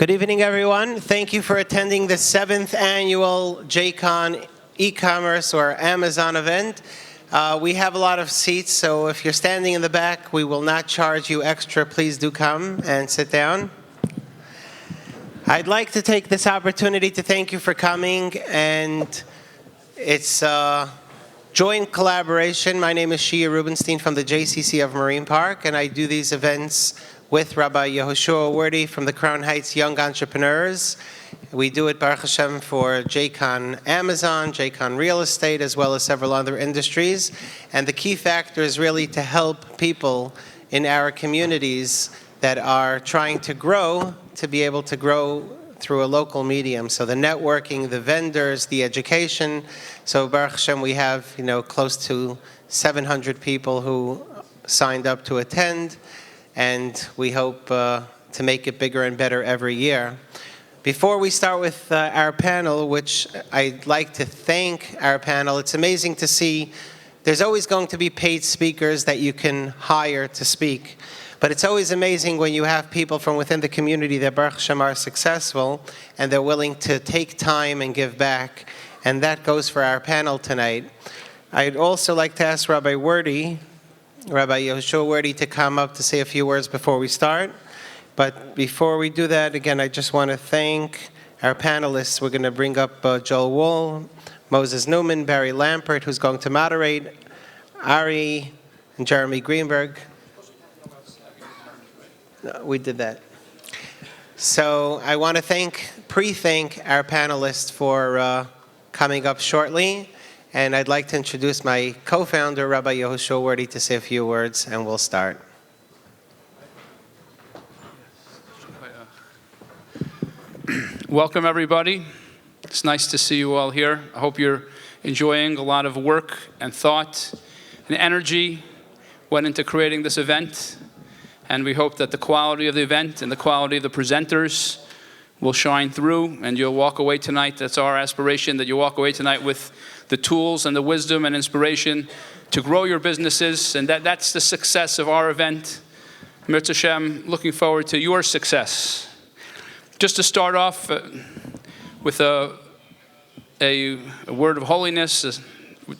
Good evening, everyone. Thank you for attending the 7th annual JCON e-commerce or Amazon event. We have a lot of seats, so if you're standing in the back, we will not charge you extra. Please do come and sit down. I'd like to take this opportunity to thank you for coming, and it's a joint collaboration. My name is Shia Rubenstein from the JCC of Marine Park, and I do these events with Rabbi Yehoshua Werdy from the Crown Heights Young Entrepreneurs. We do it, Baruch Hashem, for JCON Amazon, JCON Real Estate, as well as several other industries. And the key factor is really to help people in our communities that are trying to grow, to be able to grow through a local medium. So the networking, the vendors, the education. So Baruch Hashem, we have close to 700 people who signed up to attend, and we hope to make it bigger and better every year. Before we start with our panel, which I'd like to thank our panel, it's amazing to see there's always going to be paid speakers that you can hire to speak. But it's always amazing when you have people from within the community that Baruch Hashem are successful and they're willing to take time and give back. And that goes for our panel tonight. I'd also like to ask Rabbi Yehoshua Werdy to come up to say a few words before we start. But before we do that, again, I just want to thank our panelists. We're going to bring up Joel Wool, Moses Newman, Barry Lampert, who's going to moderate, Ari and Jeremy Greenberg. No, we did that. So I want to pre-thank our panelists for coming up shortly. And I'd like to introduce my co-founder, Rabbi Yehoshua Werdy, to say a few words, and we'll start. Welcome, everybody. It's nice to see you all here. I hope you're enjoying. A lot of work and thought and energy went into creating this event. And we hope that the quality of the event and the quality of the presenters will shine through, and you'll walk away tonight. That's our aspiration, that you'll walk away tonight with the tools and the wisdom and inspiration to grow your businesses, and that's the success of our event. Mirza Hashem, looking forward to your success. Just to start off with a word of holiness.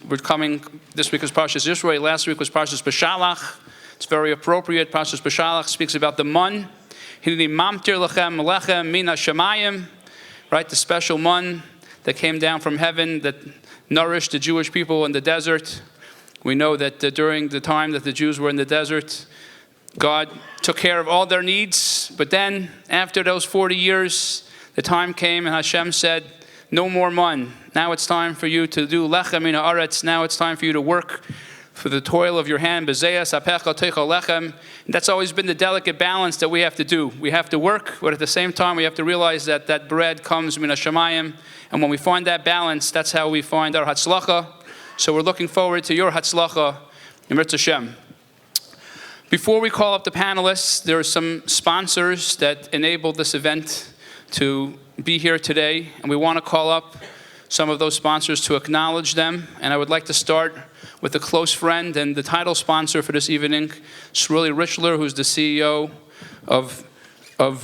We're coming, this week is Parshas Yisro, last week was Parshas Beshalach. It's very appropriate. Parshas Beshalach speaks about the mun. Hineni mamtir lechem lechem mina shamayim, right? The special mun that came down from heaven that nourished the Jewish people in the desert. We know that during the time that the Jews were in the desert, God took care of all their needs. But then, after those 40 years, the time came and Hashem said, no more mun. Now it's time for you to do lechem mina aretz. Now it's time for you to work for the toil of your hand. Bezeyas apecha teichel lechem. That's always been the delicate balance that we have to do. We have to work, but at the same time, we have to realize that that bread comes min hashamayim. And when we find that balance, that's how we find our hatzlacha. So we're looking forward to your hatzlacha, Mirza Hashem. Before we call up the panelists, there are some sponsors that enabled this event to be here today. And we want to call up some of those sponsors to acknowledge them. And I would like to start with a close friend and the title sponsor for this evening, Shirley Richler, who's the CEO of the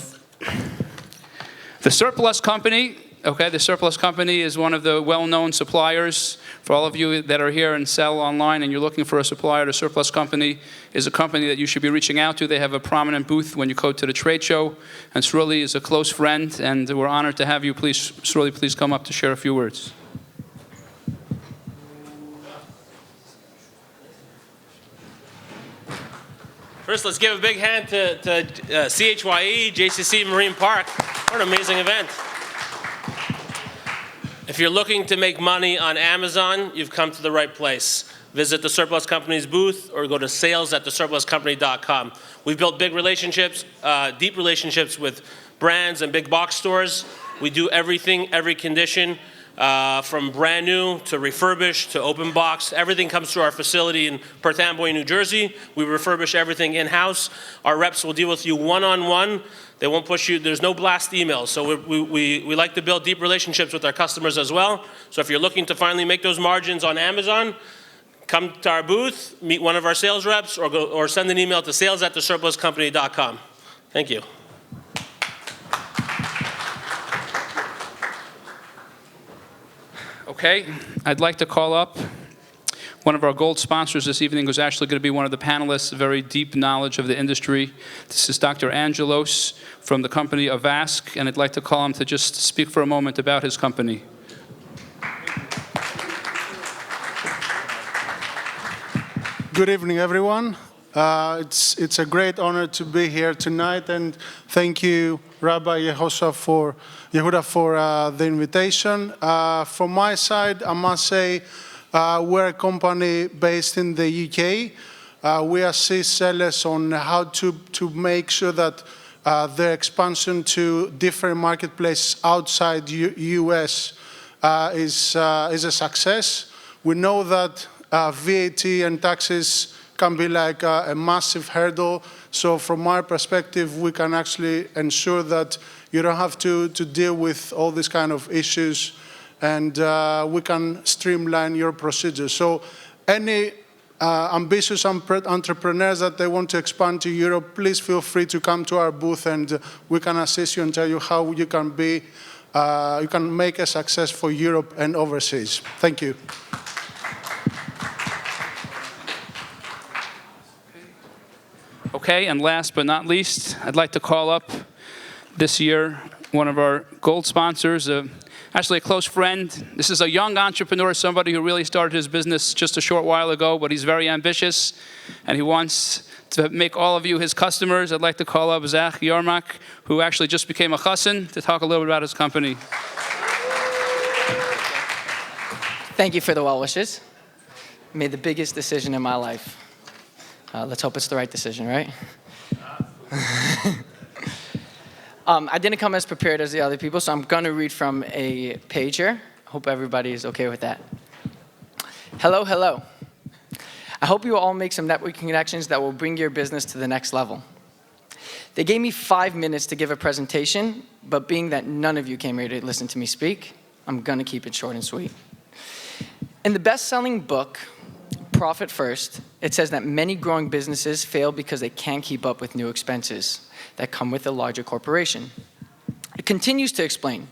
Surplus Company. Okay, the Surplus Company is one of the well-known suppliers. For all of you that are here and sell online and you're looking for a supplier, the Surplus Company is a company that you should be reaching out to. They have a prominent booth when you go to the trade show. And Shirley is a close friend, and we're honored to have you. Please, Shirley, please come up to share a few words. First, let's give a big hand to CHYE, JCC Marine Park. What an amazing event. If you're looking to make money on Amazon, you've come to the right place. Visit the Surplus Company's booth or go to sales@thesurpluscompany.com. We've built big relationships, deep relationships with brands and big box stores. We do everything, every condition, from brand new to refurbished to open box. Everything comes through our facility in Perth Amboy, New Jersey. We refurbish everything in-house. Our reps will deal with you one-on-one. They won't push you. There's no blast emails. So we like to build deep relationships with our customers as well. So if you're looking to finally make those margins on Amazon, come to our booth, meet one of our sales reps, or send an email to sales@thesurpluscompany.com. Thank you. Okay, I'd like to call up one of our gold sponsors this evening, who's actually going to be one of the panelists, very deep knowledge of the industry. This is Dr. Angelos from the company Avask, and I'd like to call him to just speak for a moment about his company. Good evening, everyone. It's a great honor to be here tonight, and thank you, Rabbi Yehuda, for the invitation. From my side, I must say we're a company based in the UK. We assist sellers on how to make sure that their expansion to different marketplaces outside US is a success. We know that VAT and taxes can be like a massive hurdle. So from our perspective, we can actually ensure that you don't have to deal with all these kind of issues, and we can streamline your procedures. So any ambitious entrepreneurs that they want to expand to Europe, please feel free to come to our booth, and we can assist you and tell you how you can make a success for Europe and overseas. Thank you. Okay, and last but not least, I'd like to call up this year one of our gold sponsors, actually a close friend. This is a young entrepreneur, somebody who really started his business just a short while ago, but he's very ambitious, and he wants to make all of you his customers. I'd like to call up Zach Yarmak, who actually just became a chassan, to talk a little bit about his company. Thank you for the well wishes. Made the biggest decision in my life. Let's hope it's the right decision, right? I didn't come as prepared as the other people, so I'm going to read from a page here. Hope everybody is okay with that. Hello, hello. I hope you all make some networking connections that will bring your business to the next level. They gave me 5 minutes to give a presentation, but being that none of you came here to listen to me speak, I'm going to keep it short and sweet. In the best-selling book, Profit First, it says that many growing businesses fail because they can't keep up with new expenses that come with a larger corporation. It continues to explain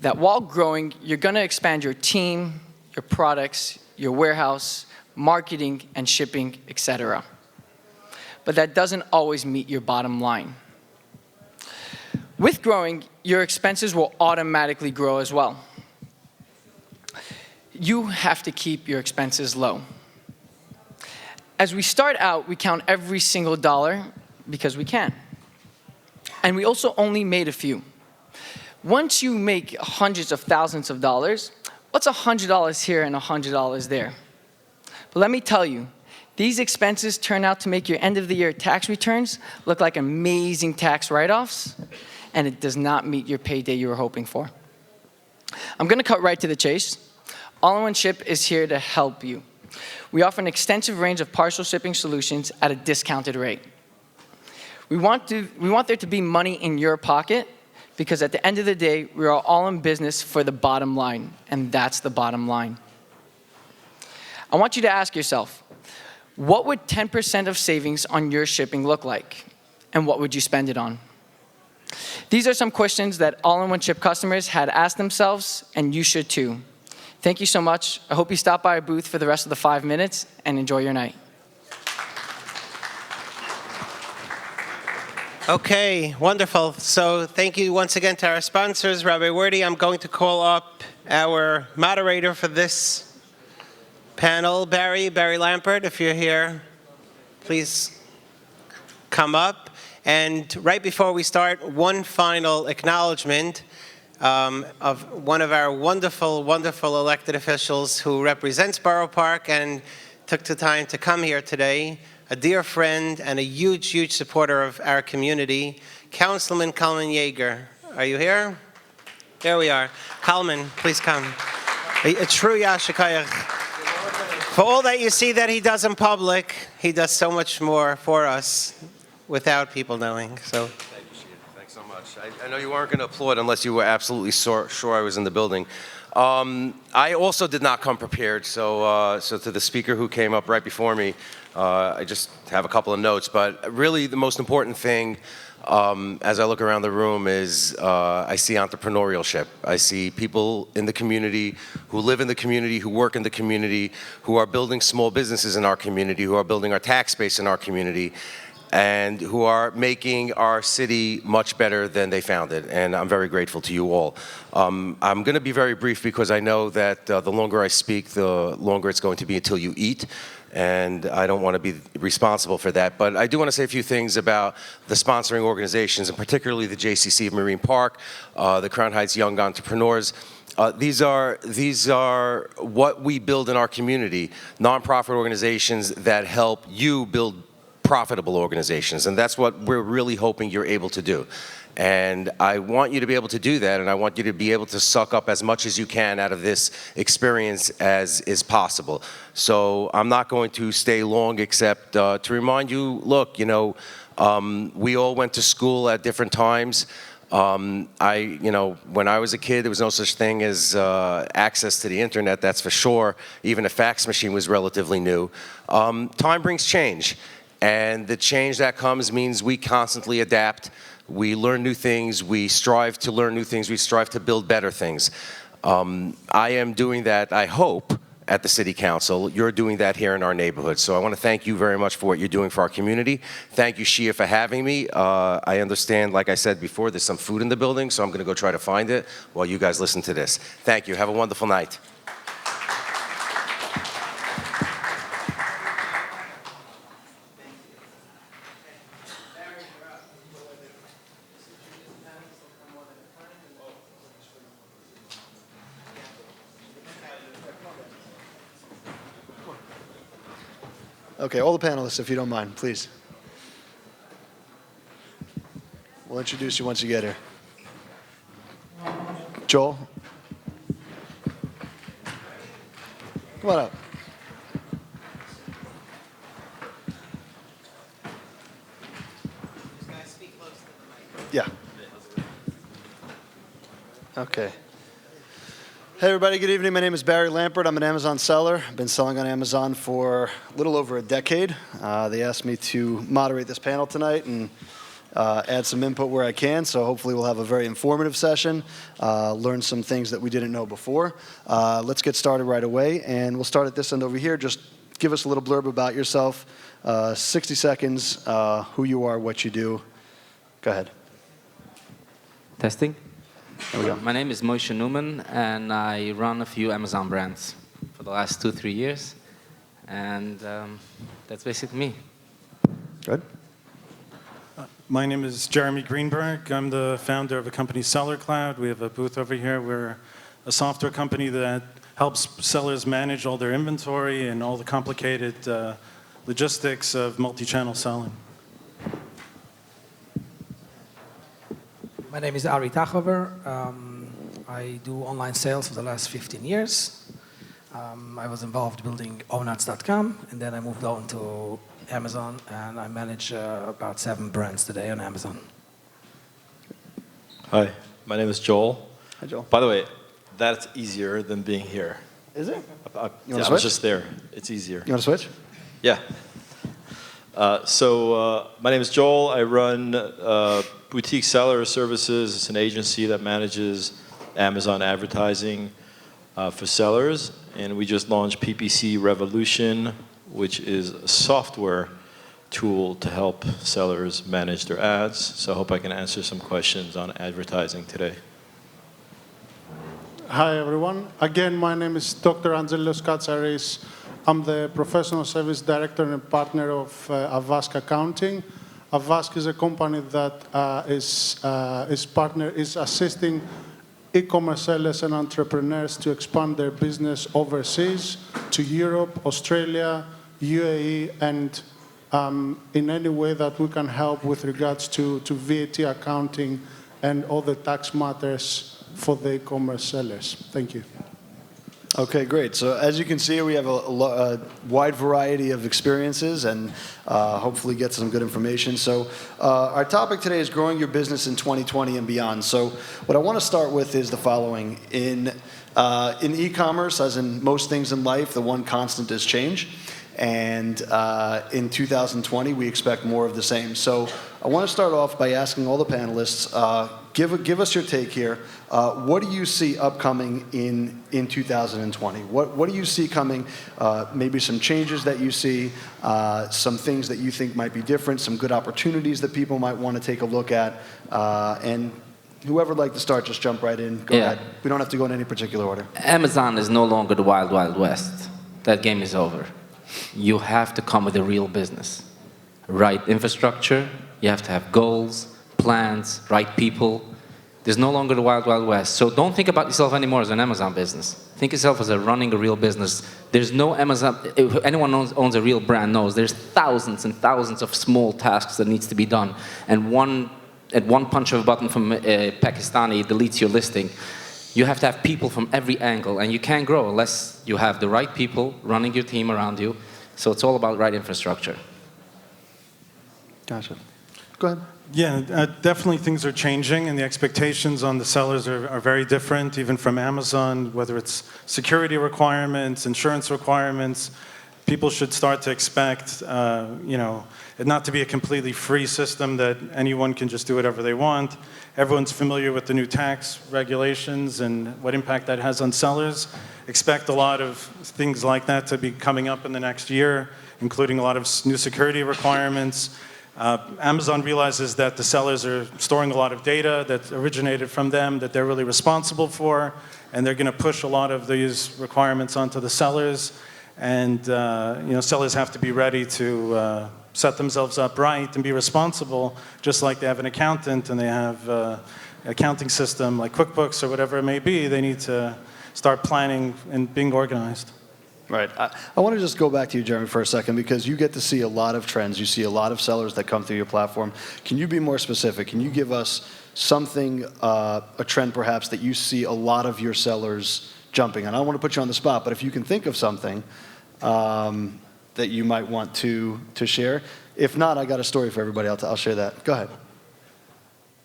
that while growing, you're going to expand your team, your products, your warehouse, marketing, and shipping, etc. But that doesn't always meet your bottom line. With growing, your expenses will automatically grow as well. You have to keep your expenses low. As we start out, we count every single dollar because we can. And we also only made a few. Once you make hundreds of thousands of dollars, what's $100 here and $100 there? But let me tell you, these expenses turn out to make your end of the year tax returns look like amazing tax write-offs, and it does not meet your payday you were hoping for. I'm going to cut right to the chase. All-in-One Ship is here to help you. We offer an extensive range of partial shipping solutions at a discounted rate. We want there to be money in your pocket, because at the end of the day, we are all in business for the bottom line, and that's the bottom line. I want you to ask yourself, what would 10% of savings on your shipping look like? And what would you spend it on? These are some questions that All-in-One Ship customers had asked themselves, and you should too. Thank you so much. I hope you stop by our booth for the rest of the 5 minutes and enjoy your night. Okay, wonderful. So thank you once again to our sponsors, Rabbi Wordy. I'm going to call up our moderator for this panel, Barry Lampert. If you're here, please come up. And right before we start, one final acknowledgement of one of our wonderful, wonderful elected officials who represents Borough Park and took the time to come here today, a dear friend and a huge, huge supporter of our community, Councilman Kalman Yeager. Are you here? There we are. Kalman, please come. A true Yashikayach. For all that you see that he does in public, he does so much more for us without people knowing. So. Thanks so much. I know you weren't going to applaud unless you were absolutely sure I was in the building. I also did not come prepared, so to the speaker who came up right before me, I just have a couple of notes. But really, the most important thing as I look around the room is I see entrepreneurship. I see people in the community who live in the community, who work in the community, who are building small businesses in our community, who are building our tax base in our community, and who are making our city much better than they found it. And I'm very grateful to you all. I'm going to be very brief because I know that the longer I speak, the longer it's going to be until you eat. And I don't want to be responsible for that. But I do want to say a few things about the sponsoring organizations, and particularly the JCC of Marine Park, the Crown Heights Young Entrepreneurs. These are what we build in our community, nonprofit organizations that help you build profitable organizations, and that's what we're really hoping you're able to do. And I want you to be able to do that, and I want you to be able to suck up as much as you can out of this experience as is possible. So I'm not going to stay long except to remind you, look, you know, we all went to school at different times. When I was a kid, there was no such thing as access to the internet, that's for sure. Even a fax machine was relatively new. Time brings change. And the change that comes means we constantly adapt. We learn new things. We strive to learn new things. We strive to build better things. I am doing that, I hope, at the City Council. You're doing that here in our neighborhood. So I want to thank you very much for what you're doing for our community. Thank you, Shia, for having me. I understand, like I said before, there's some food in the building, so I'm going to go try to find it while you guys listen to this. Thank you. Have a wonderful night. Okay, all the panelists, if you don't mind, please. We'll introduce you once you get here. Joel? Come on up. Yeah. Okay. Hey everybody, good evening. My name is Barry Lampert. I'm an Amazon seller. I've been selling on Amazon for a little over a decade. They asked me to moderate this panel tonight and add some input where I can, so hopefully we'll have a very informative session, learn some things that we didn't know before. Let's get started right away, and we'll start at this end over here. Just give us a little blurb about yourself, 60 seconds, who you are, what you do. Go ahead. Testing. There we go. My name is Moshe Newman, and I run a few Amazon brands for the last 2-3 years. And that's basically me. Good. My name is Jeremy Greenberg. I'm the founder of a company, Seller Cloud. We have a booth over here. We're a software company that helps sellers manage all their inventory and all the complicated logistics of multi-channel selling. My name is Ari Tachover. I do online sales for the last 15 years. I was involved building Ownats.com, and then I moved on to Amazon, and I manage about 7 brands today on Amazon. Hi, my name is Joel. Hi, Joel. By the way, that's easier than being here. Is it? I You wanna was switch? just there. It's easier. You want to switch? Yeah. My name is Joel. I run Boutique Seller Services. It's an agency that manages Amazon advertising for sellers. And we just launched PPC Revolution, which is a software tool to help sellers manage their ads. So I hope I can answer some questions on advertising today. Hi, everyone. Again, my name is Dr. Angelos Katsaris. I'm the Professional Service Director and Partner of Avask Accounting. Avask is a company that is assisting e-commerce sellers and entrepreneurs to expand their business overseas to Europe, Australia, UAE, and in any way that we can help with regards to VAT accounting and other tax matters for the e-commerce sellers. Thank you. Okay, great. So as you can see, we have a wide variety of experiences and hopefully get some good information. So our topic today is growing your business in 2020 and beyond. So what I want to start with is the following. In e-commerce, as in most things in life, the one constant is change. And in 2020, we expect more of the same. So I want to start off by asking all the panelists, give us your take here. What do you see upcoming in 2020? What do you see coming? Maybe some changes that you see, some things that you think might be different, some good opportunities that people might want to take a look at. And whoever would like to start, just jump right in. Go ahead. We don't have to go in any particular order. Amazon is no longer the wild, wild west. That game is over. You have to come with a real business. Right infrastructure, you have to have goals, plans, right people. There's no longer the wild, wild west. So don't think about yourself anymore as an Amazon business. Think yourself as running a real business. There's no Amazon, if anyone owns a real brand knows, there's thousands and thousands of small tasks that needs to be done. And at one punch of a button from Pakistani deletes your listing. You have to have people from every angle, and you can't grow unless you have the right people running your team around you. So it's all about right infrastructure. Gotcha. Go ahead. Yeah, definitely things are changing, and the expectations on the sellers are very different, even from Amazon, whether it's security requirements, insurance requirements. People should start to expect, it not to be a completely free system that anyone can just do whatever they want. Everyone's familiar with the new tax regulations and what impact that has on sellers. Expect a lot of things like that to be coming up in the next year, including a lot of new security requirements. Amazon realizes that the sellers are storing a lot of data that originated from them that they're really responsible for, and they're going to push a lot of these requirements onto the sellers. And sellers have to be ready to set themselves up right and be responsible, just like they have an accountant and they have an accounting system like QuickBooks or whatever it may be. They need to start planning and being organized. Right. I want to just go back to you, Jeremy, for a second, because you get to see a lot of trends. You see a lot of sellers that come through your platform. Can you be more specific? Can you give us something, a trend perhaps, that you see a lot of your sellers jumping on? I don't want to put you on the spot, but if you can think of something that you might want to share. If not, I got a story for everybody. I'll share that. Go ahead.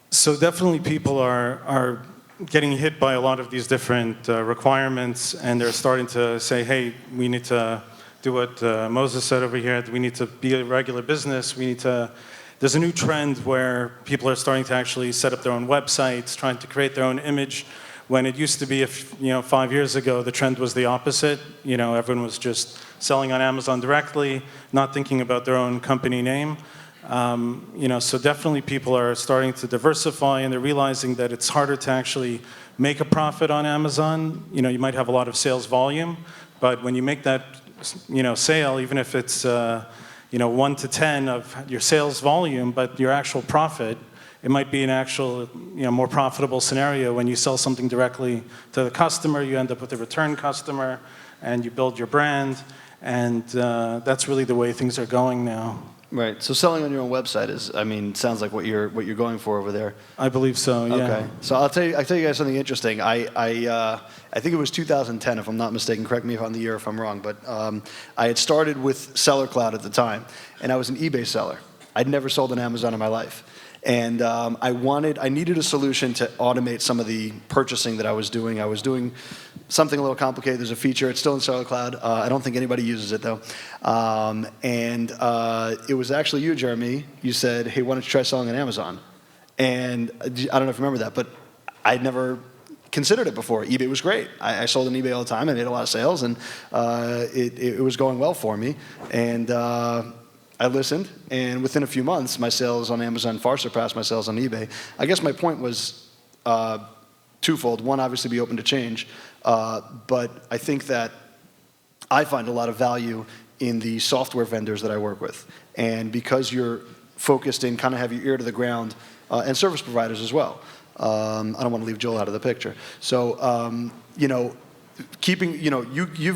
So definitely people are getting hit by a lot of these different requirements, and they're starting to say, hey, we need to do what Moses said over here. We need to be a regular business. There's a new trend where people are starting to actually set up their own websites, trying to create their own image. When it used to be, 5 years ago, the trend was the opposite. Everyone was just selling on Amazon directly, not thinking about their own company name. So definitely people are starting to diversify, and they're realizing that it's harder to actually make a profit on Amazon. You might have a lot of sales volume, but when you make that, sale, even if it's, 1 to 10 of your sales volume, but your actual profit, it might be an actual, more profitable scenario when you sell something directly to the customer. You end up with a return customer, and you build your brand, and that's really the way things are going now. Right. So selling on your own website sounds like what you're going for over there. I believe so. Yeah. Okay. So I'll tell you guys something interesting. I think it was 2010, if I'm not mistaken. Correct me on the year if I'm wrong. But I had started with Seller Cloud at the time, and I was an eBay seller. I'd never sold on Amazon in my life. And I needed a solution to automate some of the purchasing that I was doing. I was doing something a little complicated. There's a feature. It's still in Seller Cloud. I don't think anybody uses it, though. It was actually you, Jeremy. You said, hey, why don't you try selling on Amazon? And I don't know if you remember that, but I'd never considered it before. eBay was great. I sold on eBay all the time. I made a lot of sales, and it was going well for me. And I listened, and within a few months, my sales on Amazon far surpassed my sales on eBay. I guess my point was twofold. One, obviously be open to change, but I think that I find a lot of value in the software vendors that I work with. And because you're focused in kind of have your ear to the ground, and service providers as well. I don't want to leave Joel out of the picture. So, you've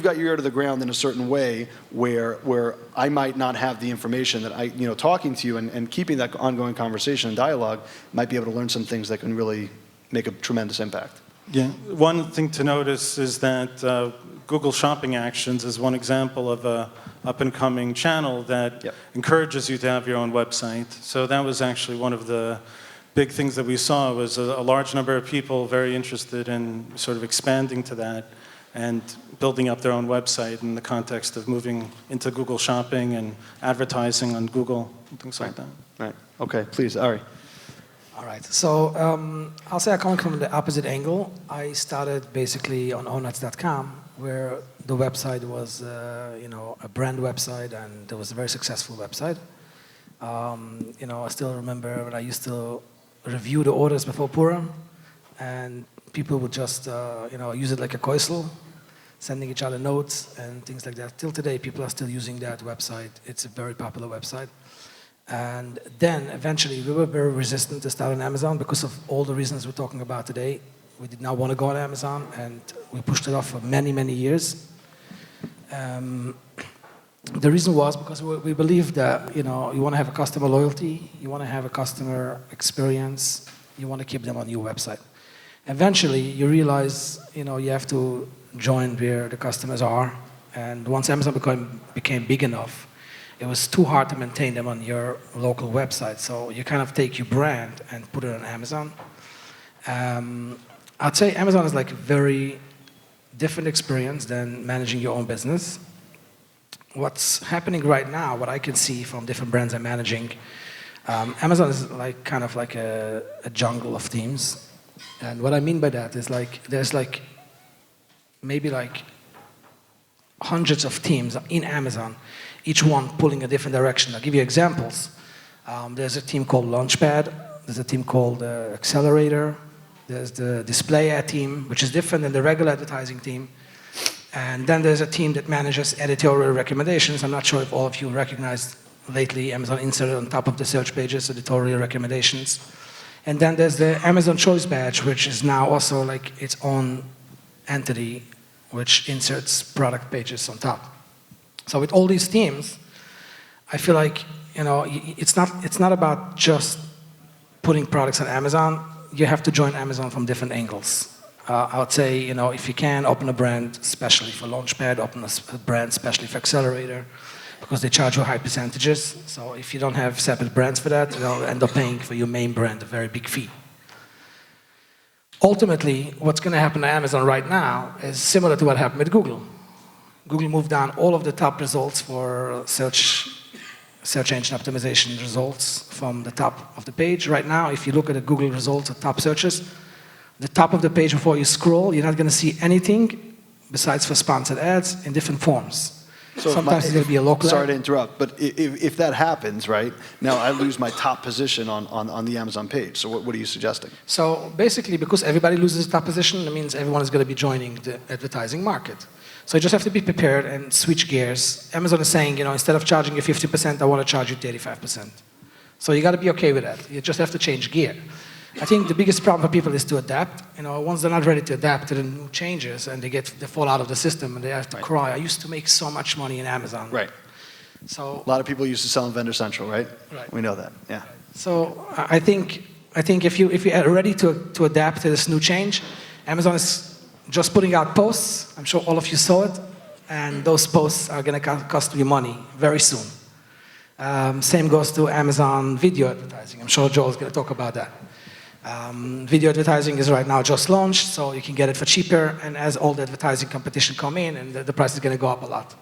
got your ear to the ground in a certain way where I might not have the information that talking to you and keeping that ongoing conversation and dialogue might be able to learn some things that can really make a tremendous impact. Yeah, one thing to notice is that Google Shopping Actions is one example of a up-and-coming channel that encourages you to have your own website. So that was actually one of the big things that we saw was a large number of people very interested in sort of expanding to that. and building up their own website in the context of moving into Google Shopping and advertising on Google, and things like that. Right. Okay, please, Ari. All right. So I'll say I come from the opposite angle. I started basically on onuts.com, where the website was, a brand website, and it was a very successful website. I still remember when I used to review the orders before Purim, and people would just, use it like a koisel, sending each other notes and things like that. Till today, people are still using that website. It's a very popular website. And then eventually we were very resistant to start on Amazon because of all the reasons we're talking about today. We did not want to go on Amazon, and we pushed it off for many, many years. The reason was because we believe that you want to have a customer loyalty, you want to have a customer experience, you want to keep them on your website. Eventually you realize you have to join where the customers are, and once Amazon became big enough, it was too hard to maintain them on your local website. So you kind of take your brand and put it on Amazon. I'd say Amazon is like a very different experience than managing your own business. What's happening right now, what I can see from different brands I'm managing, Amazon is like kind of like a jungle of themes. And what I mean by that is there's maybe hundreds of themes in Amazon, each one pulling a different direction. I'll give you examples. There's a team called Launchpad. There's a team called Accelerator. There's the display ad team, which is different than the regular advertising team. And then there's a team that manages editorial recommendations. I'm not sure if all of you recognized lately Amazon inserted on top of the search pages editorial recommendations. And then there's the Amazon Choice Badge, which is now also like its own entity, which inserts product pages on top. So with all these teams, I feel like it's not about just putting products on Amazon. You have to join Amazon from different angles. I would say, if you can, open a brand especially for Launchpad, open a brand especially for Accelerator, because they charge you high percentages. So if you don't have separate brands for that, you'll end up paying for your main brand a very big fee. Ultimately, what's going to happen to Amazon right now is similar to what happened with Google. Google moved down all of the top results for search engine optimization results from the top of the page. Right now, if you look at the Google results of top searches, the top of the page before you scroll, you're not going to see anything besides for sponsored ads in different forms. So sometimes it's going to be a local Sorry ad. to interrupt, but if that happens, right, now I lose my top position on the Amazon page. So what are you suggesting? So basically, because everybody loses top position, it means everyone is going to be joining the advertising market. So you just have to be prepared and switch gears. Amazon is saying, instead of charging you 50%, I want to charge you 35%. So you got to be okay with that. You just have to change gear. I think the biggest problem for people is to adapt. Once they're not ready to adapt to the new changes and they fall out of the system and they have to cry. I used to make so much money in Amazon. Right. So a lot of people used to sell in Vendor Central, right? Right. We know that. Yeah. So I think if you are ready to adapt to this new change, Amazon is just putting out posts. I'm sure all of you saw it, and those posts are going to cost you money very soon. Same goes to Amazon video advertising. I'm sure Joel's going to talk about that. Video advertising is right now just launched, so you can get it for cheaper, and as all the advertising competition come in, and the price is going to go up a lot.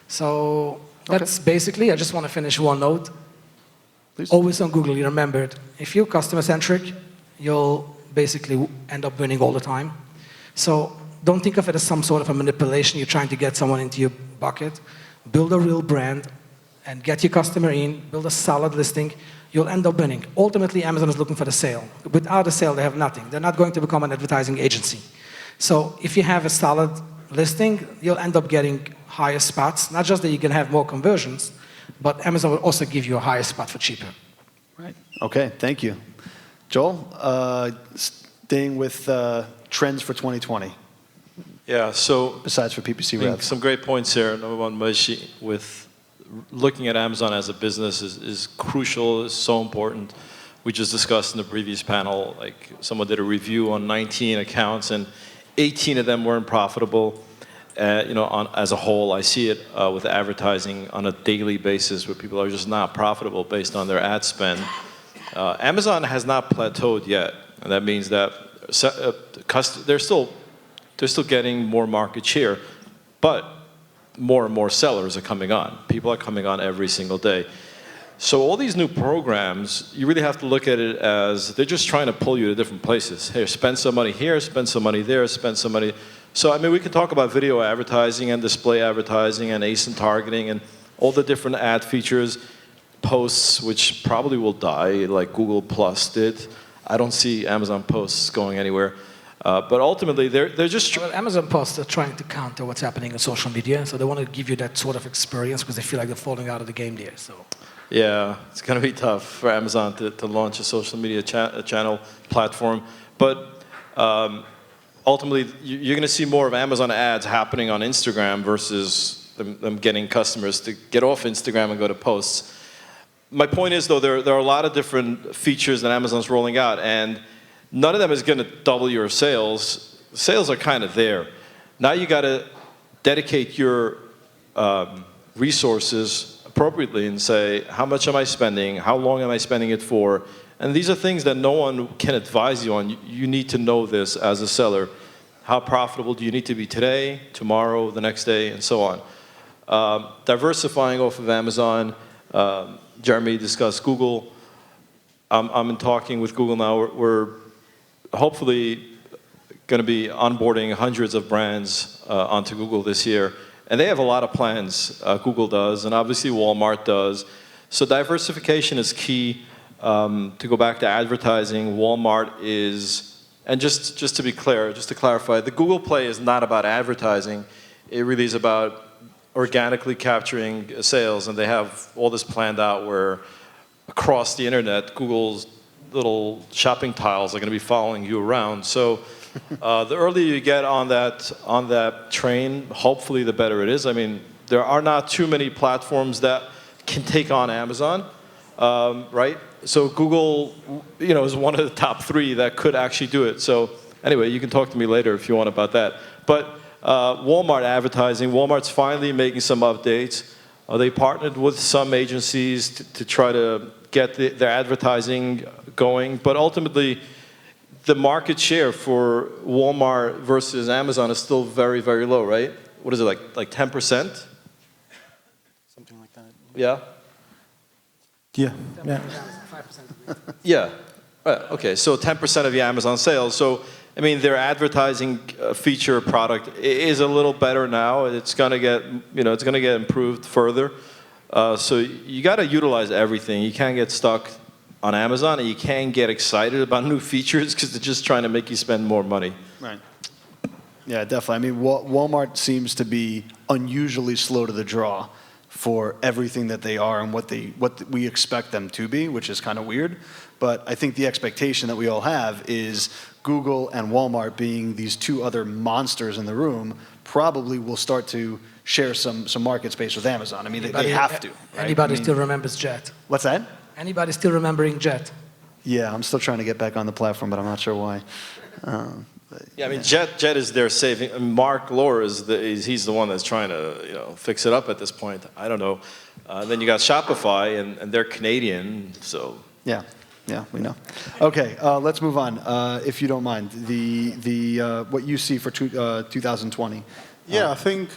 So that's basically, I just want to finish one note. Please. Always on Google, you remembered, if you're customer-centric, you'll basically end up winning all the time. So don't think of it as some sort of a manipulation. You're trying to get someone into your bucket. Build a real brand and get your customer in. Build a solid listing. You'll end up winning. Ultimately, Amazon is looking for the sale. Without a sale, they have nothing. They're not going to become an advertising agency. So if you have a solid listing, you'll end up getting higher spots. Not just that you can have more conversions, but Amazon will also give you a higher spot for cheaper. Right. Okay, thank you. Joel, staying with trends for 2020. Yeah, so besides for PPC revs. Some great points here. Number one, Moshe, with looking at Amazon as a business is crucial, is so important. We just discussed in the previous panel, like someone did a review on 19 accounts and 18 of them weren't profitable. As a whole, I see it with advertising on a daily basis where people are just not profitable based on their ad spend. Amazon has not plateaued yet, and that means that they're still they're still getting more market share, but more and more sellers are coming on. People are coming on every single day. So all these new programs, you really have to look at it as they're just trying to pull you to different places. Hey, spend some money here, spend some money there, spend some money. So I mean, we can talk about video advertising and display advertising and ASIN targeting and all the different ad features, posts, which probably will die like Google Plus did. I don't see Amazon posts going anywhere. But ultimately, they're just... Well, Amazon posts are trying to counter what's happening in social media, so they want to give you that sort of experience because they feel like they're falling out of the game there. So. Yeah, it's going to be tough for Amazon to launch a social media channel platform. But ultimately, you're going to see more of Amazon ads happening on Instagram versus them getting customers to get off Instagram and go to posts. My point is, though, there are a lot of different features that Amazon's rolling out, and none of them is going to double your sales. Sales are kind of there. Now you got to dedicate your resources appropriately and say, how much am I spending? How long am I spending it for? And these are things that no one can advise you on. You need to know this as a seller. How profitable do you need to be today, tomorrow, the next day, and so on. Diversifying off of Amazon. Jeremy discussed Google. I'm in talking with Google now. We're hopefully going to be onboarding hundreds of brands onto Google this year. And they have a lot of plans, Google does, and obviously Walmart does. So diversification is key. To go back to advertising, Walmart is, and just to be clear, just to clarify, the Google Play is not about advertising. It really is about organically capturing sales, and they have all this planned out where across the internet, Google's little shopping tiles are going to be following you around. So the earlier you get on that train, hopefully the better it is. I mean, there are not too many platforms that can take on Amazon, right? So Google, is one of the top 3 that could actually do it. So anyway, you can talk to me later if you want about that. But Walmart advertising, Walmart's finally making some updates. They partnered with some agencies to try to get their advertising going. But ultimately, the market share for Walmart versus Amazon is still very, very low, right? What is it, like 10%? Something like that. Yeah? Yeah. Yeah. Okay, so 10% of your Amazon sales. So, I mean, their advertising feature product is a little better now. It's going to get, it's going to get improved further. So you got to utilize everything. You can't get stuck on Amazon, and you can't get excited about new features because they're just trying to make you spend more money. Right. Yeah, definitely. I mean, Walmart seems to be unusually slow to the draw for everything that they are and what we expect them to be, which is kind of weird. But I think the expectation that we all have is Google and Walmart, being these 2 other monsters in the room, probably will start to share some market space with Amazon. I mean, they have to. Right? Anybody still remembers Jet? What's that? Anybody still remembering Jet? Yeah, I'm still trying to get back on the platform, but I'm not sure why. Yeah, I mean, Jet is their saving. Mark Lohr he's the one that's trying to fix it up at this point. I don't know. Then you got Shopify, and they're Canadian, so. Yeah, we know. Okay, let's move on, if you don't mind. The what you see for 2020. Yeah, I think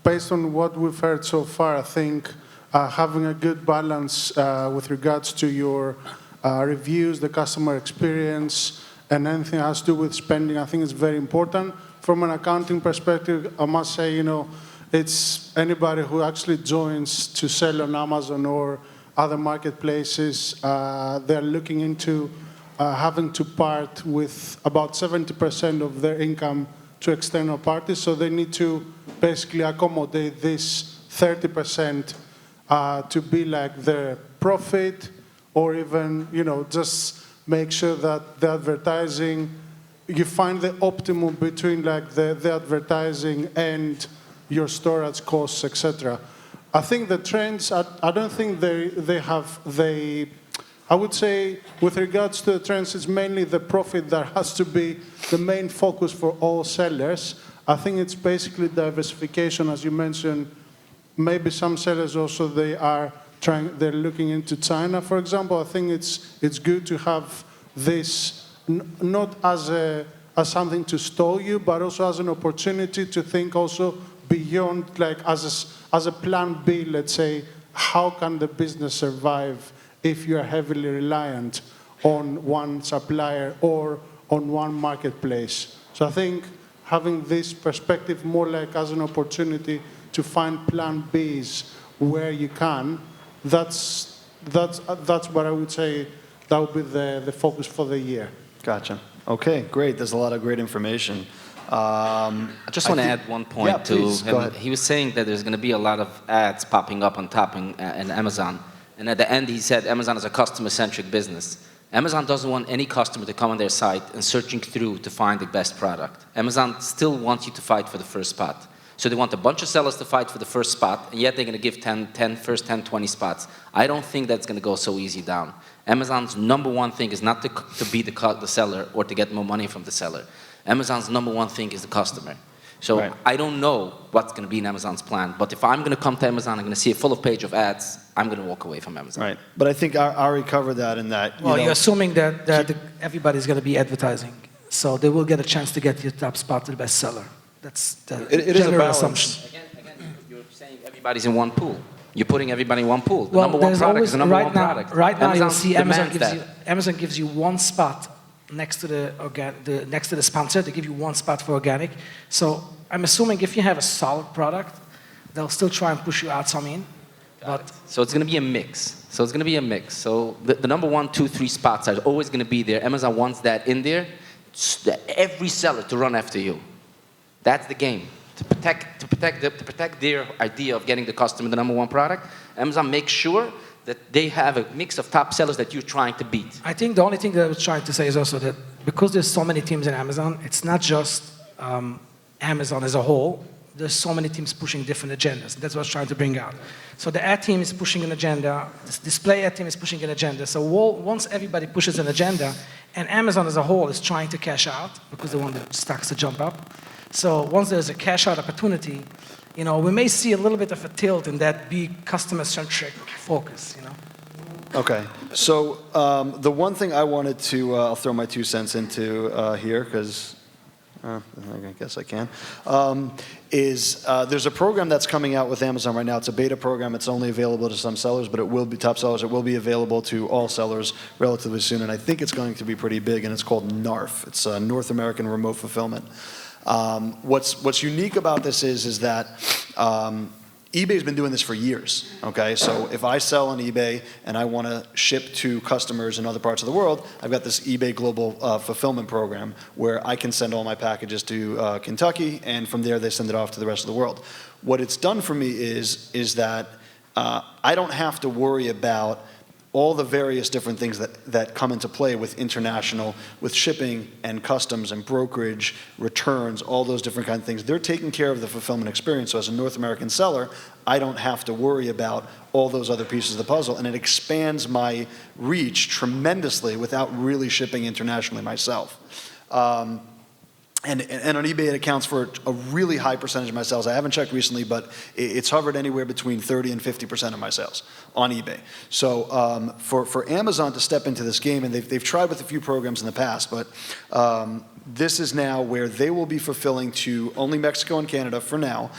based on what we've heard so far, I think having a good balance with regards to your reviews, the customer experience, and anything that has to do with spending, I think is very important. From an accounting perspective, I must say, it's anybody who actually joins to sell on Amazon or other marketplaces, they're looking into having to part with about 70% of their income to external parties. So they need to basically accommodate this 30% to be like their profit, or even, just make sure that the advertising, you find the optimum between like the advertising and your storage costs, etc. I think the trends, I don't think I would say with regards to the trends, it's mainly the profit that has to be the main focus for all sellers. I think it's basically diversification, as you mentioned. Maybe some sellers also, they're looking into China, for example. I think it's good to have this not as as something to stall you, but also as an opportunity to think also beyond, like as a plan B, let's say, how can the business survive if you are heavily reliant on one supplier or on one marketplace? So I think having this perspective more like as an opportunity to find plan Bs where you can, that's what I would say that would be the focus for the year. Gotcha. Okay, great. There's a lot of great information. I just want to add one point Yeah, to please, go him. ahead. He was saying that there's going to be a lot of ads popping up on top in Amazon. And at the end, he said Amazon is a customer-centric business. Amazon doesn't want any customer to come on their site and searching through to find the best product. Amazon still wants you to fight for the first spot. So they want a bunch of sellers to fight for the first spot, and yet they're going to give first 10, 20 spots. I don't think that's going to go so easy down. Amazon's number one thing is not to be the seller or to get more money from the seller. Amazon's number one thing is the customer. So Right. I don't know what's going to be in Amazon's plan, but if I'm going to come to Amazon, I'm going to see a full of page of ads, I'm going to walk away from Amazon. Right. But I think Ari covered that in that. Well, you're assuming that everybody's going to be advertising, so they will get a chance to get your top spot to the best seller. That's the It is a general balance. assumption. Again, you're saying everybody's in one pool. You're putting everybody in one pool. The Well, number one there's product always is the number right one now. product. Right now, you'll Amazon see demands Amazon gives you one spot next to next to the sponsor. They give you one spot for organic. So I'm assuming if you have a solid product, they'll still try and push you out some in. But So it's going to be a mix. So the number 1, 2, 3 spots are always going to be there. Amazon wants that in there. Every seller to run after you. That's the game. To protect their idea of getting the customer the number one product, Amazon makes sure that they have a mix of top sellers that you're trying to beat. I think the only thing that I was trying to say is also that because there's so many teams in Amazon, it's not just Amazon as a whole. There's so many teams pushing different agendas. That's what I was trying to bring out. So the ad team is pushing an agenda. The display ad team is pushing an agenda. So once everybody pushes an agenda, and Amazon as a whole is trying to cash out because they want the stocks to jump up. So once there's a cash out opportunity, we may see a little bit of a tilt in that big customer-centric focus, Okay, so the one thing I wanted to, I'll throw my 2 cents into here, because I guess I can, is there's a program that's coming out with Amazon right now. It's a beta program. It's only available to some sellers, but it will be top sellers. It will be available to all sellers relatively soon, and I think it's going to be pretty big, and it's called NARF. It's North American Remote Fulfillment. What's unique about this is that eBay's been doing this for years, okay? So if I sell on eBay and I want to ship to customers in other parts of the world, I've got this eBay Global Fulfillment Program where I can send all my packages to Kentucky, and from there they send it off to the rest of the world. What it's done for me is that I don't have to worry about all the various different things that come into play with international, with shipping and customs and brokerage, returns, all those different kind of things. They're taking care of the fulfillment experience. So as a North American seller, I don't have to worry about all those other pieces of the puzzle, and it expands my reach tremendously without really shipping internationally myself. And on eBay, it accounts for a really high percentage of my sales. I haven't checked recently, but it's hovered anywhere between 30 and 50% of my sales on eBay. So for Amazon to step into this game, and they've tried with a few programs in the past, but this is now where they will be fulfilling to only Mexico and Canada for now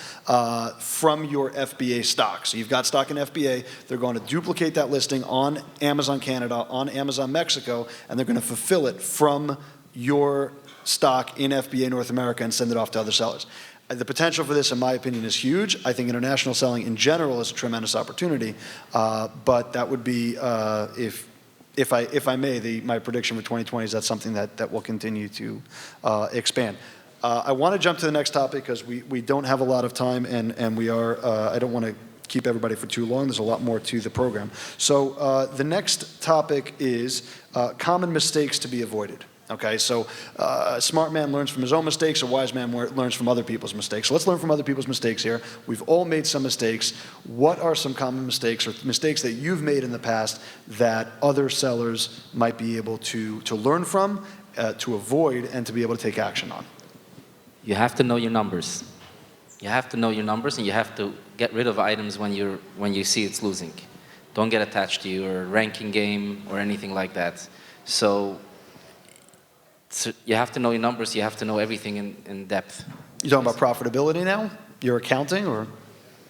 from your FBA stock. So you've got stock in FBA. They're going to duplicate that listing on Amazon Canada, on Amazon Mexico, and they're going to fulfill it from your stock in FBA North America and send it off to other sellers. The potential for this, in my opinion, is huge. I think international selling in general is a tremendous opportunity, but that would be, if I may, my prediction for 2020 is that's something that will continue to expand. I want to jump to the next topic because we don't have a lot of time, and we are, I don't want to keep everybody for too long. There's a lot more to the program. So the next topic is common mistakes to be avoided. Okay, so a smart man learns from his own mistakes, a wise man learns from other people's mistakes. So let's learn from other people's mistakes here. We've all made some mistakes. What are some common mistakes or mistakes that you've made in the past that other sellers might be able to learn from, to avoid, and to be able to take action on? You have to know your numbers. You have to know your numbers, and you have to get rid of items when you see it's losing. Don't get attached to your ranking game or anything like that. So So you have to know your numbers. You have to know everything in depth. You talking about profitability now? Your accounting or?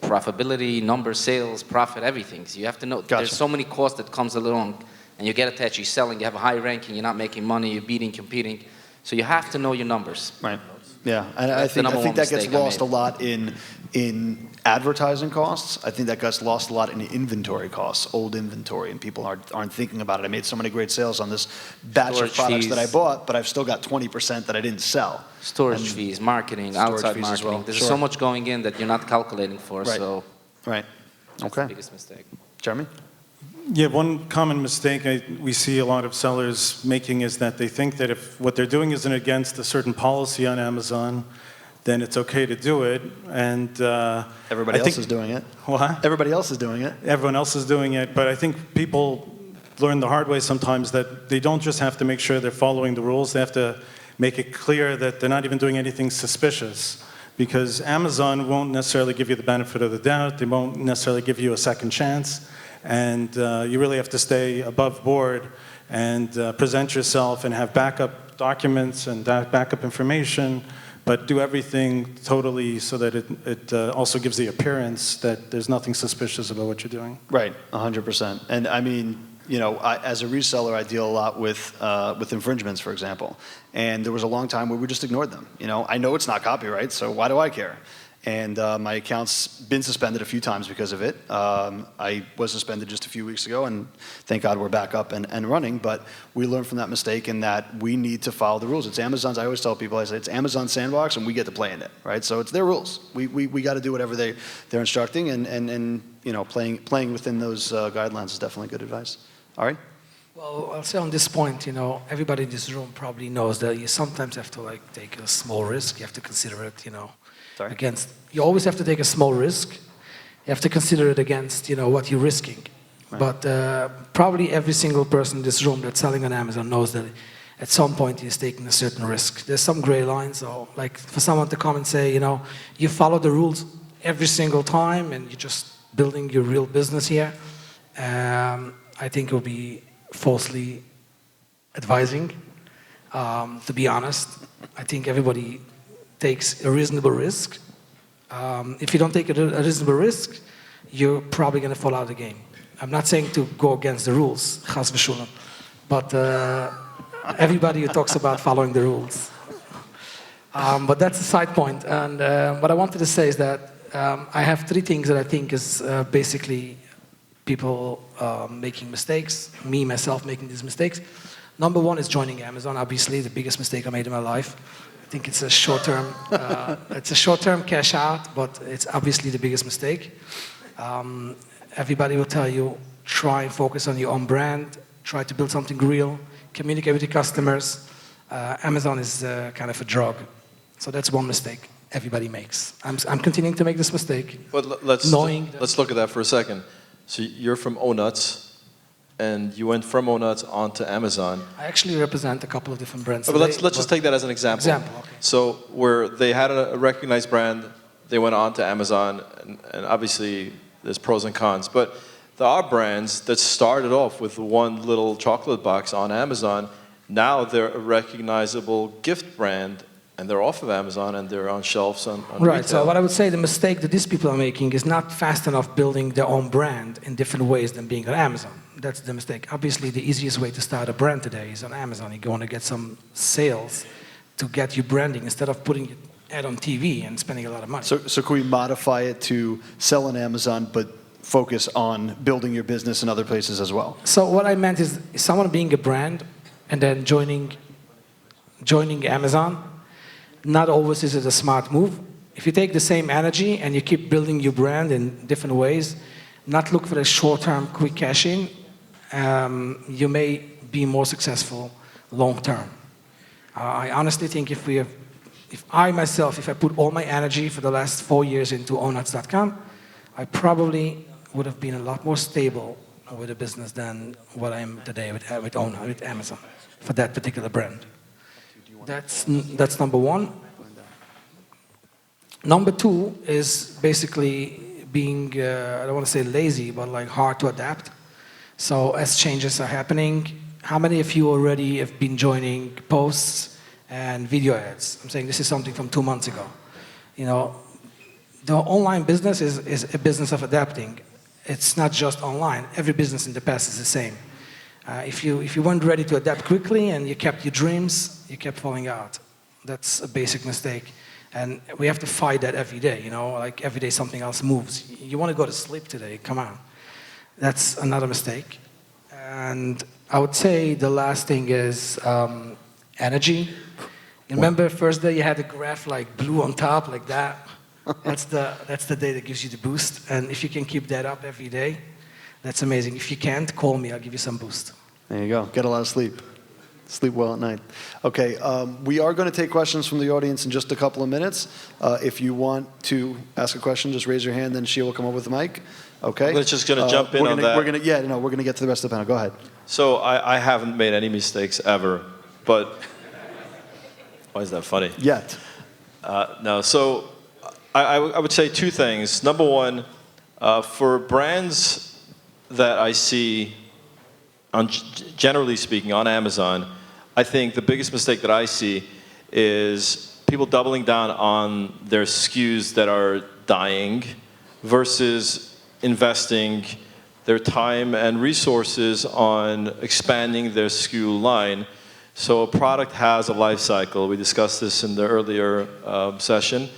Profitability, numbers, sales, profit, everything. So you have to know. Gotcha. There's so many costs that comes along, and you get attached. You're selling. You have a high ranking. You're not making money. You're beating, competing. So you have to know your numbers. Right. Yeah, and That's the I number think one that gets mistake I lost a made. lot in advertising costs. I think that gets lost a lot in inventory costs, old inventory, and people aren't thinking about it. I made so many great sales on this batch Storage of products that I fees. bought, but I've still got 20% that I didn't sell. Storage And fees, marketing, storage outside fees as marketing. well, There's sure. so much going in that you're not calculating for. Right. So Right. that's the Okay. biggest mistake. Jeremy? Yeah, one common mistake we see a lot of sellers making is that they think that if what they're doing isn't against a certain policy on Amazon, then it's okay to do it. And Everybody I else think- is doing it. What? Everybody else is doing it. Everyone else is doing it, but I think people learn the hard way sometimes that they don't just have to make sure they're following the rules, they have to make it clear that they're not even doing anything suspicious. Because Amazon won't necessarily give you the benefit of the doubt, they won't necessarily give you a second chance, and you really have to stay above board and present yourself and have backup documents and backup information, but do everything totally so that it also gives the appearance that there's nothing suspicious about what you're doing. Right, 100%. And I mean, you know, as a reseller, I deal a lot with infringements, for example. And there was a long time where we just ignored them. You know, I know it's not copyright, so why do I care? And my account's been suspended a few times because of it. I was suspended just a few weeks ago, and thank God we're back up and running. But we learned from that mistake in that we need to follow the rules. It's Amazon's, I always tell people, I say, it's Amazon's sandbox, and we get to play in it, right? So it's their rules. We got to do whatever they're instructing, and you know, playing within those guidelines is definitely good advice. All right? Well, I'll say on this point, you know, everybody in this room probably knows that you sometimes have to like take a small risk. You have to consider it, you know, Sorry? against. You always have to take a small risk. You have to consider it against, you know, what you're risking. Right. But probably every single person in this room that's selling on Amazon knows that at some point he's taking a certain risk. There's some gray lines, so like for someone to come and say, you know, you follow the rules every single time and you're just building your real business here. I think it would be falsely advising. To be honest, I think everybody takes a reasonable risk. If you don't take a reasonable risk, you're probably going to fall out of the game. I'm not saying to go against the rules, chas v'shulam, but everybody who talks about following the rules. But that's a side point. And what I wanted to say is that I have three things that I think is basically people making mistakes, me, myself making these mistakes. Number one is joining Amazon, obviously, the biggest mistake I made in my life. I think it's a short-term cash out, but it's obviously the biggest mistake. Everybody will tell you, try and focus on your own brand, try to build something real, communicate with your customers. Amazon is kind of a drug. So that's one mistake everybody makes. I'm continuing to make this mistake. But let's look at that for a second. So you're from O-Nuts, and you went from O-Nuts onto Amazon. I actually represent a couple of different brands. But let's just take that as an example. Okay. So where they had a recognized brand, they went on to Amazon, and obviously there's pros and cons. But there are brands that started off with one little chocolate box on Amazon. Now they're a recognizable gift brand, and they're off of Amazon, and they're on shelves on Right, retail. so what I would say the mistake that these people are making is not fast enough building their own brand in different ways than being on Amazon. That's the mistake. Obviously, the easiest way to start a brand today is on Amazon. You're going to get some sales to get you branding instead of putting it ad on TV and spending a lot of money. So can we modify it to sell on Amazon, but focus on building your business in other places as well? So what I meant is someone being a brand and then joining Amazon, not always is it a smart move. If you take the same energy and you keep building your brand in different ways, not look for a short-term quick cash-in, you may be more successful long-term. I honestly think if I put all my energy for the last 4 years into Untitled.com, I probably would have been a lot more stable with a business than what I am today with Amazon for that particular brand. That's number one. Number two is basically being, I don't want to say lazy, but like hard to adapt. So as changes are happening, how many of you already have been joining posts and video ads? I'm saying this is something from 2 months ago. You know, the online business is a business of adapting. It's not just online. Every business in the past is the same. If you weren't ready to adapt quickly and you kept your dreams, you kept falling out. That's a basic mistake. And we have to fight that every day, you know, like every day something else moves. You want to go to sleep today, come on. That's another mistake. And I would say the last thing is energy. Remember first day you had the graph like blue on top like that? That's the day that gives you the boost. And if you can keep that up every day, that's amazing. If you can't, call me, I'll give you some boost. There you go. Get a lot of sleep. Sleep well at night. Okay, we are going to take questions from the audience in just a couple of minutes. If you want to ask a question, just raise your hand, then Shia will come up with the mic. Okay? We're just going to jump in on that. We're going to get to the rest of the panel. Go ahead. So I haven't made any mistakes ever, but why is that funny? Yet. No, so I would say two things. Number one, for brands that I see, generally speaking, on Amazon, I think the biggest mistake that I see is people doubling down on their SKUs that are dying versus investing their time and resources on expanding their SKU line. So a product has a life cycle. We discussed this in the earlier session.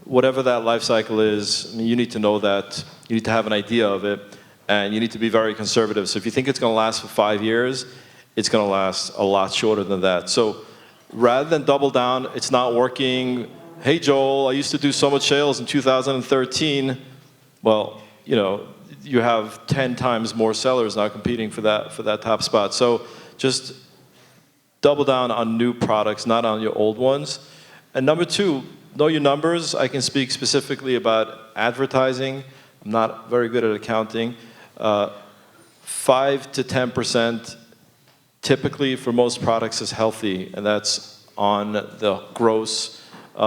Whatever that life cycle is, I mean, you need to know that. You need to have an idea of it. And you need to be very conservative. So if you think it's going to last for 5 years, it's going to last a lot shorter than that. So rather than double down, it's not working. Hey, Joel, I used to do so much sales in 2013. Well, you know, you have 10 times more sellers now competing for that top spot. So just double down on new products, not on your old ones. And number two, know your numbers. I can speak specifically about advertising. I'm not very good at accounting. 5 to 10% typically for most products is healthy, and that's on the gross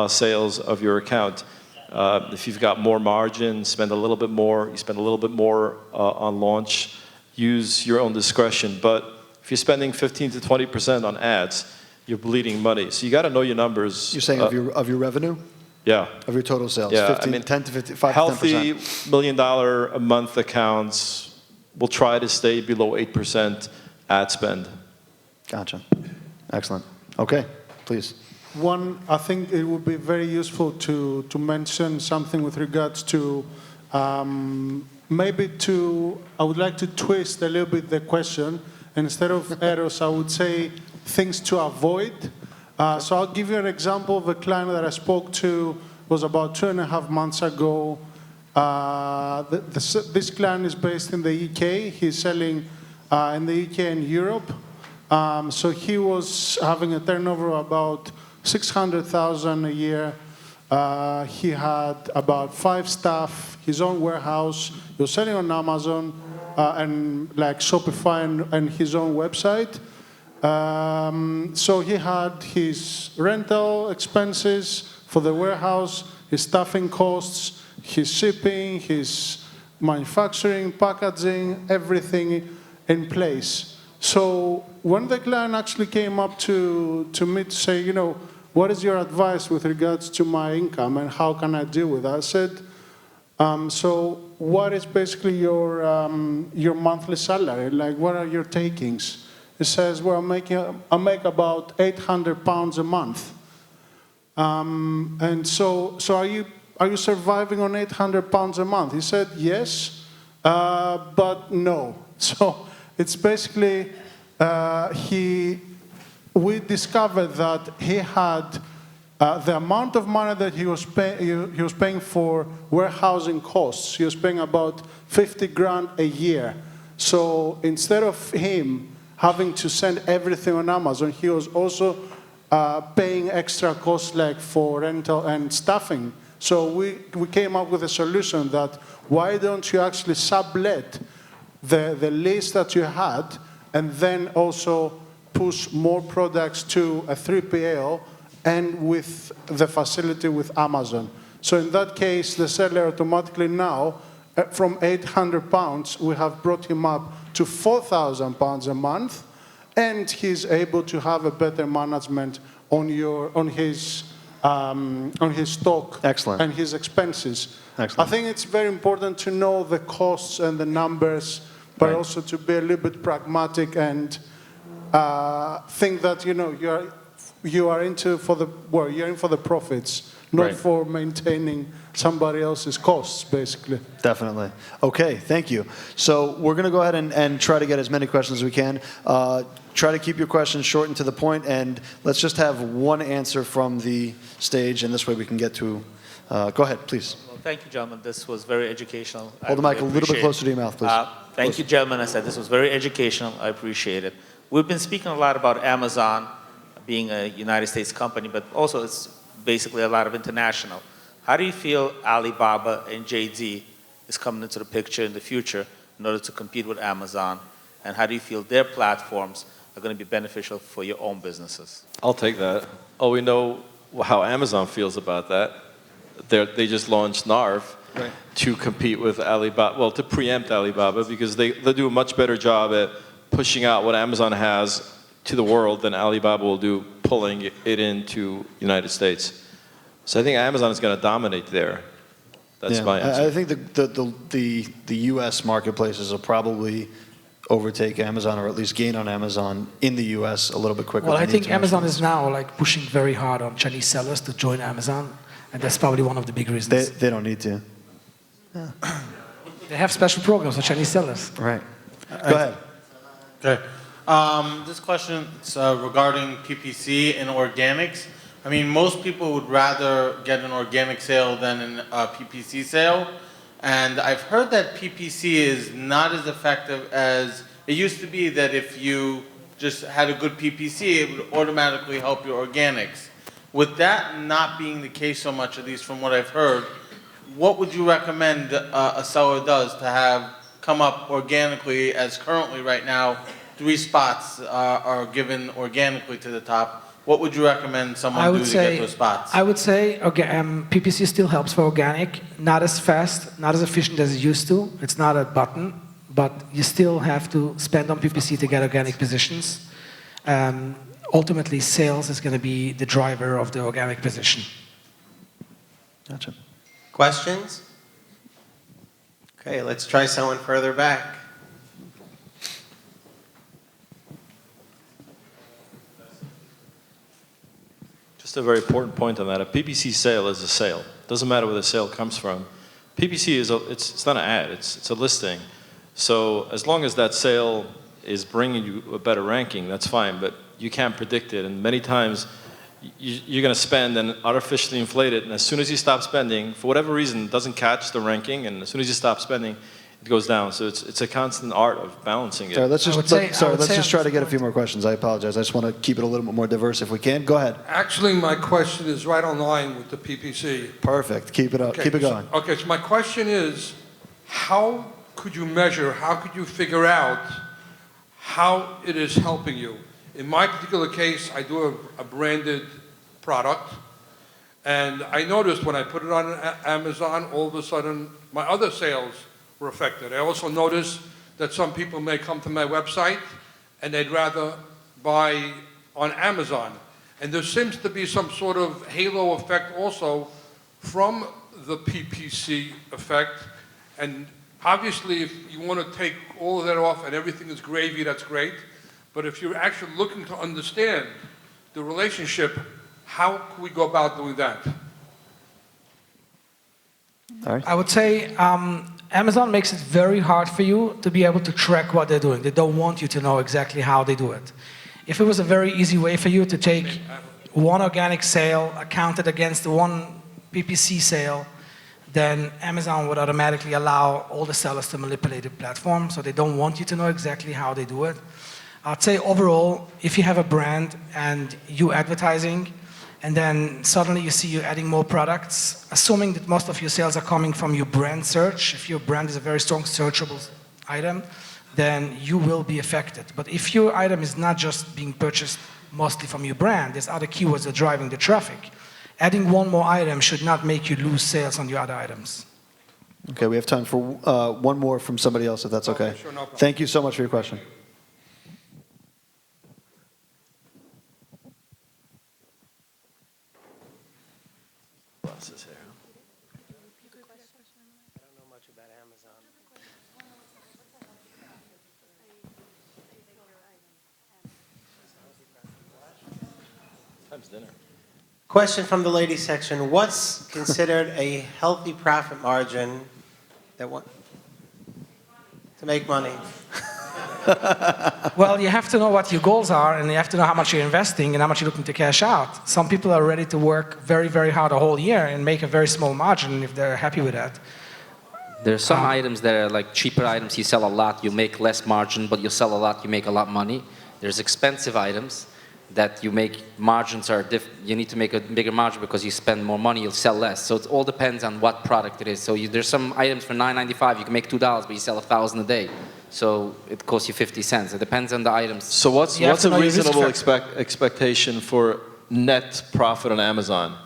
sales of your account. If you've got more margin, spend a little bit more. You spend a little bit more on launch. Use your own discretion. But if you're spending 15 to 20% on ads, you're bleeding money. So you got to know your numbers. You're saying of your revenue? Yeah. Of your total sales? Yeah, 15, I mean, 10 to 55 healthy to 10%. $1 million a month accounts will try to stay below 8% ad spend. Gotcha. Excellent. Okay, please. One, I think it would be very useful to mention something with regards to I would like to twist a little bit the question. Instead of errors, I would say things to avoid. So I'll give you an example of a client that I spoke to. Was about 2.5 months ago. This client is based in the UK. He's selling in the UK and Europe. So he was having a turnover of about 600,000 a year. He had about 5 staff, his own warehouse. He was selling on Amazon and like Shopify and his own website. So he had his rental expenses for the warehouse, his staffing costs, his shipping, his manufacturing, packaging, everything in place. So when the client actually came up to me to say, you know, what is your advice with regards to my income and how can I deal with that? I said, so what is basically your monthly salary? Like, what are your takings? He says, well, I make about £800 a month. And so are you surviving on £800 a month? He said, yes, but no. So it's basically, we discovered that he had the amount of money that he was paying for warehousing costs. He was paying about 50 grand a year. So instead of him having to send everything on Amazon, he was also paying extra costs like for rental and staffing. So we came up with a solution that why don't you actually sublet the list that you had and then also push more products to a 3PL and with the facility with Amazon. So in that case, the seller automatically now, from £800, we have brought him up to £4,000 a month. and he's able to have a better management on his stock Excellent. and his expenses. Excellent. I think it's very important to know the costs and the numbers, but Right. also to be a little bit pragmatic and think that you're in for the profits, not Right. for maintaining somebody else's costs, basically. Definitely. Okay, thank you. So we're going to go ahead and try to get as many questions as we can. Try to keep your questions short and to the point, and let's just have one answer from the stage, and this way we can get to... go ahead, please. Well, thank you, gentlemen. This was very educational. Hold the mic a little bit closer to your mouth, please. Thank you, gentlemen. I said this was very educational. I appreciate it. We've been speaking a lot about Amazon being a United States company, but also it's basically a lot of international. How do you feel Alibaba and JD is coming into the picture in the future in order to compete with Amazon? And how do you feel their platforms are going to be beneficial for your own businesses? I'll take that. Oh, we know how Amazon feels about that. They just launched NARV to compete with Alibaba, well, to preempt Alibaba, because they do a much better job at pushing out what Amazon has to the world than Alibaba will do pulling it into the United States. So I think Amazon is going to dominate there. That's my answer. I think the U.S. marketplaces will probably overtake Amazon, or at least gain on Amazon in the U.S. a little bit quicker. Well, than I the think Amazon internationals. is now like pushing very hard on Chinese sellers to join Amazon, and that's probably one of the big reasons. They don't need to. They have special programs for Chinese sellers. Right. Go ahead. Okay. This question is regarding PPC and organics. I mean, most people would rather get an organic sale than a PPC sale. And I've heard that PPC is not as effective as it used to be, that if you just had a good PPC, it would automatically help your organics. With that not being the case so much, at least from what I've heard, what would you recommend a seller does to have come up organically, as currently right now 3 spots are given organically to the top? What would you recommend someone do to get those spots? I would say PPC still helps for organic, not as fast, not as efficient as it used to. It's not a button, but you still have to spend on PPC to get organic positions. Ultimately, sales is going to be the driver of the organic position. Gotcha. Questions? Okay, let's try someone further back. Just a very important point on that. A PPC sale is a sale. Doesn't matter where the sale comes from. PPC is it's not an ad. It's a listing. So as long as that sale is bringing you a better ranking, that's fine. But you can't predict it. And many times you're going to spend and artificially inflate it. And as soon as you stop spending, for whatever reason, it doesn't catch the ranking. And as soon as you stop spending, it goes down. So it's a constant art of balancing it. Sorry, let's just try to get a few more questions. I apologize. I just want to keep it a little bit more diverse if we can. Go ahead. Actually, my question is right on line with the PPC. Perfect. Keep it up. Okay, Keep it going. Okay, so my question is, how could you measure, how could you figure out how it is helping you? In my particular case, I do a branded product, and I noticed when I put it on Amazon, all of a sudden my other sales were affected. I also noticed that some people may come to my website and they'd rather buy on Amazon. And there seems to be some sort of halo effect also from the PPC effect. And obviously, if you want to take all of that off and everything is gravy, that's great. But if you're actually looking to understand the relationship, how can we go about doing that? All right. I would say Amazon makes it very hard for you to be able to track what they're doing. They don't want you to know exactly how they do it. If it was a very easy way for you to take one organic sale, account it against the one PPC sale, then Amazon would automatically allow all the sellers to manipulate the platform, so they don't want you to know exactly how they do it. I'd say overall, if you have a brand and you advertising, and then suddenly you see you're adding more products, assuming that most of your sales are coming from your brand search, if your brand is a very strong searchable item, then you will be affected. But if your item is not just being purchased mostly from your brand, there's other keywords that are driving the traffic. Adding one more item should not make you lose sales on your other items. Okay, we have time for one more from somebody else, if that's okay. Sure, no problem. Thank you so much for your question. balances here. I don't know much about Amazon. Time's dinner. Question from the ladies section. What's considered a healthy profit margin to make money? Well, you have to know what your goals are, and you have to know how much you're investing and how much you're looking to cash out. Some people are ready to work very, very hard a whole year and make a very small margin if they're happy with that. There are some items that are like cheaper items, you sell a lot, you make less margin, but you sell a lot, you make a lot of money. There's expensive items that you make, margins are you need to make a bigger margin because you spend more money, you'll sell less. So it all depends on what product it is. So there's some items for $9.95, you can make $2, but you sell 1,000 a day. So it costs you 50 cents. It depends on the items. So what's a reasonable expectation for net profit on Amazon?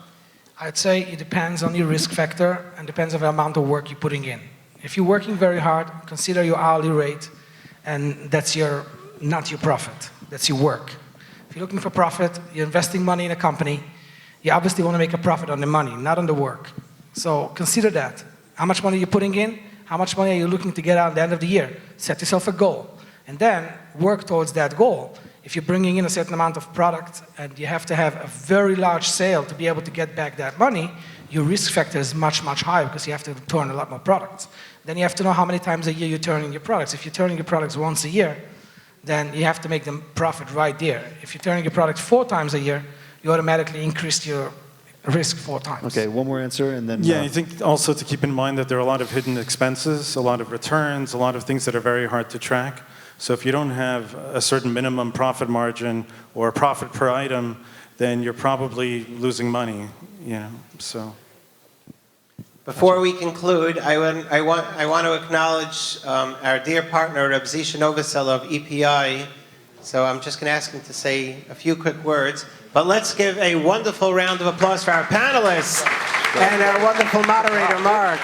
I'd say it depends on your risk factor and depends on the amount of work you're putting in. If you're working very hard, consider your hourly rate, and that's not your profit, that's your work. If you're looking for profit, you're investing money in a company, you obviously want to make a profit on the money, not on the work. So consider that. How much money you're putting in, how much money are you looking to get out at the end of the year? Set yourself a goal, and then work towards that goal. If you're bringing in a certain amount of product and you have to have a very large sale to be able to get back that money, your risk factor is much, much higher because you have to turn a lot more products. Then you have to know how many times a year you're turning your products. If you're turning your products once a year, then you have to make them profit right there. If you're turning your products 4 times a year, you automatically increase your risk 4 times. Okay, one more answer and then... Yeah, I think also to keep in mind that there are a lot of hidden expenses, a lot of returns, a lot of things that are very hard to track. So if you don't have a certain minimum profit margin or profit per item, then you're probably losing money, so. Before we conclude, I want to acknowledge our dear partner, Reb Zisha Novosel of EPI. So I'm just going to ask him to say a few quick words. But let's give a wonderful round of applause for our panelists and our wonderful moderator, Mark.